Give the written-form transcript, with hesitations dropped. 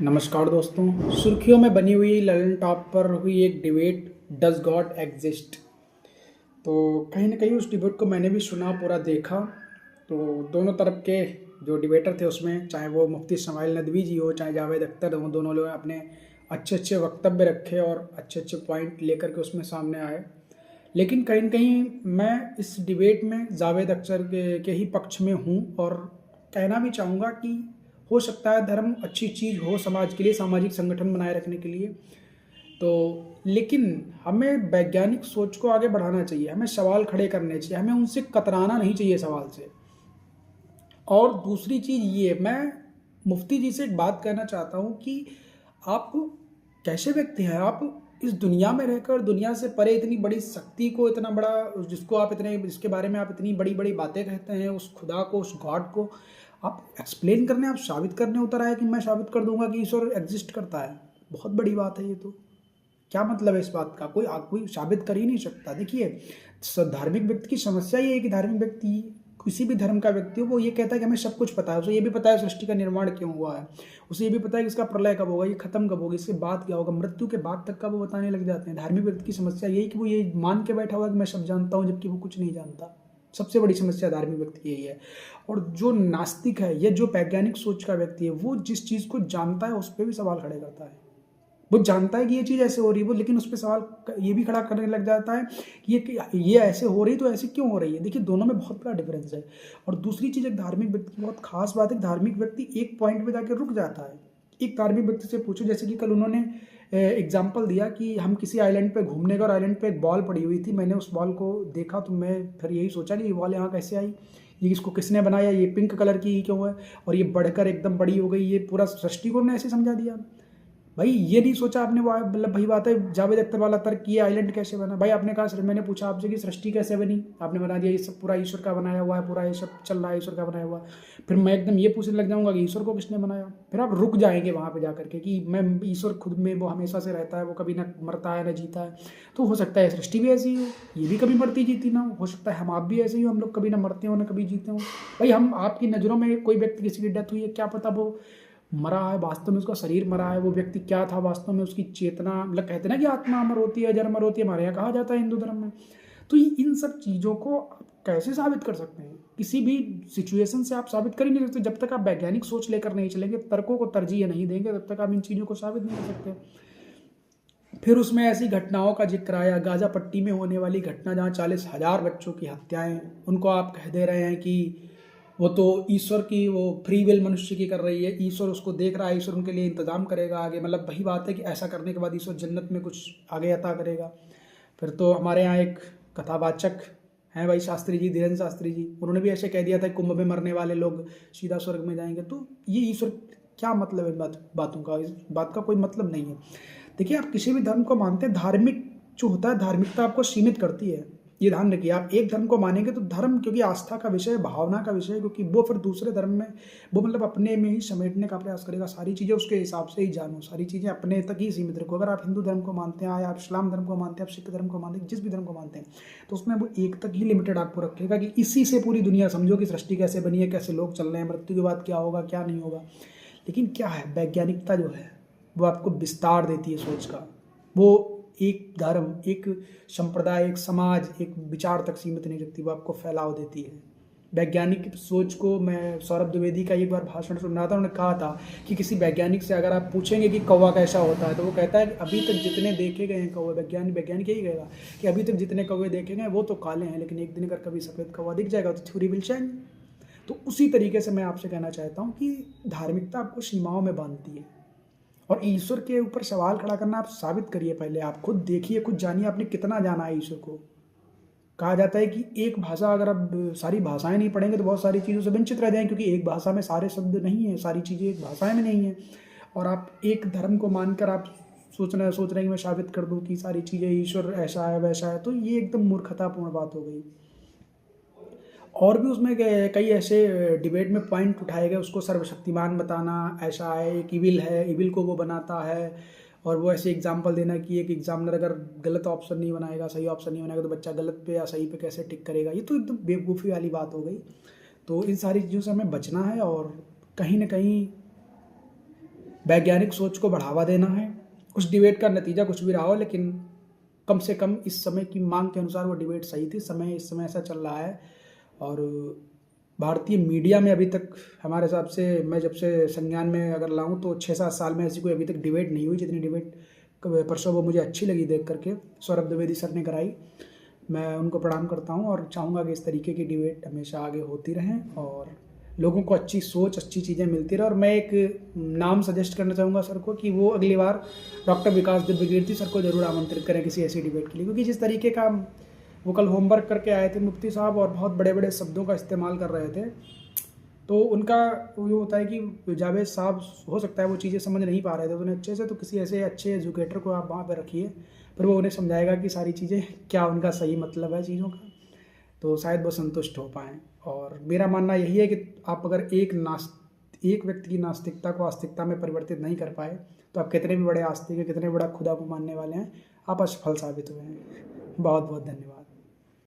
नमस्कार दोस्तों। सुर्खियों में बनी हुई ललन टॉप पर हुई एक डिबेट, डज गॉड एग्जिस्ट। तो कहीं ना कहीं उस डिबेट को मैंने भी सुना, पूरा देखा। तो दोनों तरफ के जो डिबेटर थे उसमें, चाहे वो मुफ्ती इस्माइल नदवी जी हो, चाहे जावेद अख्तर हो, दोनों लोग अपने अच्छे अच्छे वक्तव्य रखे और अच्छे अच्छे पॉइंट लेकर के उसमें सामने आए। लेकिन कहीं न कहीं मैं इस डिबेट में जावेद अख्तर के ही पक्ष में हूँ और कहना भी चाहूँगा कि हो सकता है धर्म अच्छी चीज़ हो समाज के लिए, सामाजिक संगठन बनाए रखने के लिए। तो लेकिन हमें वैज्ञानिक सोच को आगे बढ़ाना चाहिए, हमें सवाल खड़े करने चाहिए, हमें उनसे कतराना नहीं चाहिए सवाल से। और दूसरी चीज़ ये, मैं मुफ्ती जी से एक बात कहना चाहता हूँ कि आप कैसे व्यक्ति हैं? आप इस दुनिया में रहकर दुनिया से परे इतनी बड़ी शक्ति को, इतना बड़ा जिसको आप इतने जिसके बारे में आप इतनी बड़ी-बड़ी बातें कहते हैं, उस खुदा को, उस गॉड को आप एक्सप्लेन करने, आप साबित करने उतर आए कि मैं साबित कर दूँगा कि ईश्वर एग्ज़िस्ट करता है। बहुत बड़ी बात है ये तो। क्या मतलब है इस बात का? कोई साबित कर ही नहीं सकता। देखिए, धार्मिक व्यक्ति की समस्या ये है कि धार्मिक व्यक्ति, किसी भी धर्म का व्यक्ति हो, वो ये कहता है कि हमें सब कुछ पता है। उसे ये भी पता है सृष्टि का निर्माण क्यों हुआ है, उसे ये भी पता है कि इसका प्रलय कब होगा, ये खत्म कब होगी, इसके बाद क्या होगा, मृत्यु के बाद तक का वो बताने लग जाते हैं। धार्मिक व्यक्ति की समस्या यही कि वो ये मान के बैठा हुआ है कि मैं सब जानता हूँ, जबकि वो कुछ नहीं जानता। सबसे बड़ी समस्या धार्मिक व्यक्ति की यही है। और जो नास्तिक है या जो वैज्ञानिक सोच का व्यक्ति है, वो जिस चीज़ को जानता है उस पर भी सवाल खड़े करता है। वो जानता है कि ये चीज़ ऐसे हो रही है, वो लेकिन उस पे सवाल ये भी खड़ा करने लग जाता है कि ये ऐसे हो रही, तो ऐसे क्यों हो रही है। देखिए, दोनों में बहुत बड़ा डिफरेंस है। और दूसरी चीज़, एक धार्मिक व्यक्ति की बहुत खास बात है, धार्मिक व्यक्ति एक पॉइंट पे जाके रुक जाता है। एक धार्मिक व्यक्ति से पूछो, जैसे कि कल उन्होंने एग्जाम्पल दिया कि हम किसी आइलैंड पे घूमने गए और आइलैंड पे एक बॉल पड़ी हुई थी। मैंने उस बॉल को देखा तो मैं फिर यही सोचा कि ये बॉल यहाँ कैसे आई, ये इसको किसने बनाया, ये पिंक कलर की क्यों है, और ये बढ़कर एकदम बड़ी हो गई। ये पूरा सृष्टि को उन्होंने ऐसे समझा दिया। भाई ये नहीं सोचा आपने, वो मतलब वही बात है जावेद अख्तर वाला तर्क कि ये आइलैंड कैसे बना। भाई आपने कहा, मैंने पूछा आपसे कि सृष्टि कैसे बनी, आपने बना दिया ये सब पूरा ईश्वर का बनाया हुआ है, पूरा ये सब चल रहा है ईश्वर का बनाया हुआ। फिर मैं एकदम ये पूछने लग जाऊंगा कि ईश्वर को किसने बनाया। फिर आप रुक जाएंगे वहाँ पे जाकर के कि मैं ईश्वर खुद में वो हमेशा से रहता है, वो कभी ना मरता है ना जीता है। तो हो सकता है सृष्टि भी ऐसी हो, ये भी कभी मरती जीती ना हो सकता है हम आप भी ऐसे ही हो, हम लोग कभी ना मरते हो ना कभी जीते हो। भाई हम आपकी नज़रों में कोई व्यक्ति किसी की डेथ हुई है, क्या पता वो मरा है वास्तव में, उसका शरीर मरा है, वो व्यक्ति क्या था वास्तव में, उसकी चेतना, मतलब कहते हैं ना कि आत्मा अमर होती है, जड़ अमर होती है, हमारे यहाँ कहा जाता है हिंदू धर्म में। तो इन सब चीज़ों को आप कैसे साबित कर सकते हैं? किसी भी सिचुएशन से आप साबित कर ही नहीं सकते। जब तक आप वैज्ञानिक सोच लेकर नहीं चलेंगे, तर्कों को तरजीह नहीं देंगे, तब तक आप इन चीज़ों को साबित नहीं कर सकते। फिर उसमें ऐसी घटनाओं का जिक्र आया, गाजा पट्टी में होने वाली घटना जहाँ 40,000 बच्चों की हत्याएं, उनको आप कह दे रहे हैं कि वो तो ईश्वर की, वो फ्री विल मनुष्य की कर रही है, ईश्वर उसको देख रहा है, ईश्वर उनके लिए इंतजाम करेगा आगे। मतलब वही बात है कि ऐसा करने के बाद ईश्वर जन्नत में कुछ आगे अता करेगा। फिर तो हमारे यहाँ एक कथावाचक हैं भाई शास्त्री जी, धीरेन्द्र शास्त्री जी, उन्होंने भी ऐसे कह दिया था कुंभ में मरने वाले लोग सीधा स्वर्ग में जाएंगे। तो ये ईश्वर, क्या मतलब है बातों का? इस बात का कोई मतलब नहीं है। देखिए, आप किसी भी धर्म को मानते हैं, धार्मिक जो होता है, धार्मिकता आपको सीमित करती है। ये ध्यान रखिए, आप एक धर्म को मानेंगे तो धर्म, क्योंकि आस्था का विषय है, भावना का विषय है, क्योंकि वो फिर दूसरे धर्म में वो मतलब अपने में ही समेटने का प्रयास करेगा। सारी चीज़ें उसके हिसाब से ही जानो, सारी चीज़ें अपने तक ही सीमित रखो। अगर आप हिंदू धर्म को मानते हैं, या आप इस्लाम धर्म को मानते हैं, आप सिख धर्म को मानते हैं, जिस भी धर्म को मानते हैं, तो उसमें वो एक तक ही लिमिटेड आपको रखेगा कि इसी से पूरी दुनिया समझो कि सृष्टि कैसे बनी है, कैसे लोग चल रहे हैं, मृत्यु के बाद क्या होगा क्या नहीं होगा। लेकिन क्या है, वैज्ञानिकता जो है वो आपको विस्तार देती है सोच का। वो एक धर्म, एक संप्रदाय, एक समाज, एक विचार तक सीमित नहीं रखती, वो आपको फैलाव देती है। वैज्ञानिक सोच को, मैं सौरभ द्विवेदी का एक बार भाषण सुन रहा था, उन्होंने कहा था कि किसी वैज्ञानिक से अगर आप पूछेंगे कि कौवा कैसा होता है, तो वो कहता है कि अभी तक जितने देखे गए हैं कौवे, वैज्ञानिक यही कहेगा कि अभी तक जितने कौवे देखे गए वो तो काले हैं, लेकिन एक दिन अगर कभी सफ़ेद कौवा दिख जाएगा तो थ्योरी विल चेंज। तो उसी तरीके से मैं आपसे कहना चाहता हूँ कि धार्मिकता आपको सीमाओं में बांधती है। और ईश्वर के ऊपर सवाल खड़ा करना आप साबित करिए, पहले आप खुद देखिए, खुद जानिए आपने कितना जाना है ईश्वर को। कहा जाता है कि एक भाषा, अगर आप सारी भाषाएं नहीं पढ़ेंगे तो बहुत सारी चीज़ों से वंचित रह जाएंगे, क्योंकि एक भाषा में सारे शब्द नहीं है, सारी चीज़ें एक भाषाएं में नहीं है। और आप एक धर्म को मानकर आप सोच रहे हैं कि मैं साबित कर दूं कि सारी चीज़ें ईश्वर ऐसा है वैसा है, तो ये एकदम मूर्खतापूर्ण बात हो गई। और भी उसमें कई ऐसे डिबेट में पॉइंट उठाए गए, उसको सर्वशक्तिमान बताना, ऐसा है एक इविल है, इविल को वो बनाता है। और वो ऐसे एग्जांपल देना कि एक एग्जामिनर अगर गलत ऑप्शन नहीं बनाएगा, सही ऑप्शन नहीं बनाएगा, तो बच्चा गलत पे या सही पे कैसे टिक करेगा। ये तो एकदम बेवकूफ़ी वाली बात हो गई। तो इन सारी चीज़ों से हमें बचना है और कहीं ना कहीं वैज्ञानिक सोच को बढ़ावा देना है। उस डिबेट का नतीजा कुछ भी रहा हो, लेकिन कम से कम इस समय की मांग के अनुसार वो डिबेट सही थी। इस समय ऐसा चल रहा है। और भारतीय मीडिया में अभी तक हमारे हिसाब से, मैं जब से संज्ञान में अगर लाऊं तो 6-7 साल में ऐसी कोई अभी तक डिबेट नहीं हुई जितनी डिबेट परसों वो मुझे अच्छी लगी देख करके सौरभ द्विवेदी सर ने कराई। मैं उनको प्रणाम करता हूं और चाहूँगा कि इस तरीके की डिबेट हमेशा आगे होती रहें और लोगों को अच्छी सोच, अच्छी चीज़ें मिलती रहे। और मैं एक नाम सजेस्ट करना चाहूँगा सर को कि वो अगली बार डॉक्टर विकास दिव्यकीर्ति सर को ज़रूर आमंत्रित करें किसी ऐसी डिबेट के लिए, क्योंकि जिस तरीके का वो कल होमवर्क करके आए थे मुफ्ती साहब और बहुत बड़े बड़े शब्दों का इस्तेमाल कर रहे थे, तो उनका ये होता है कि जावेद साहब हो सकता है वो चीज़ें समझ नहीं पा रहे थे तो उन्हें अच्छे से, तो किसी ऐसे अच्छे एजुकेटर को आप वहाँ पर रखिए, फिर वो उन्हें समझाएगा कि सारी चीज़ें क्या उनका सही मतलब है चीज़ों का, तो शायद वो संतुष्ट हो पाएँ। और मेरा मानना यही है कि आप अगर एक व्यक्ति की नास्तिकता को आस्तिकता में परिवर्तित नहीं कर पाए तो आप कितने भी बड़े आस्तिक हैं, कितने बड़ा खुदा को मानने वाले हैं, आप असफल साबित हुए हैं। बहुत बहुत धन्यवाद।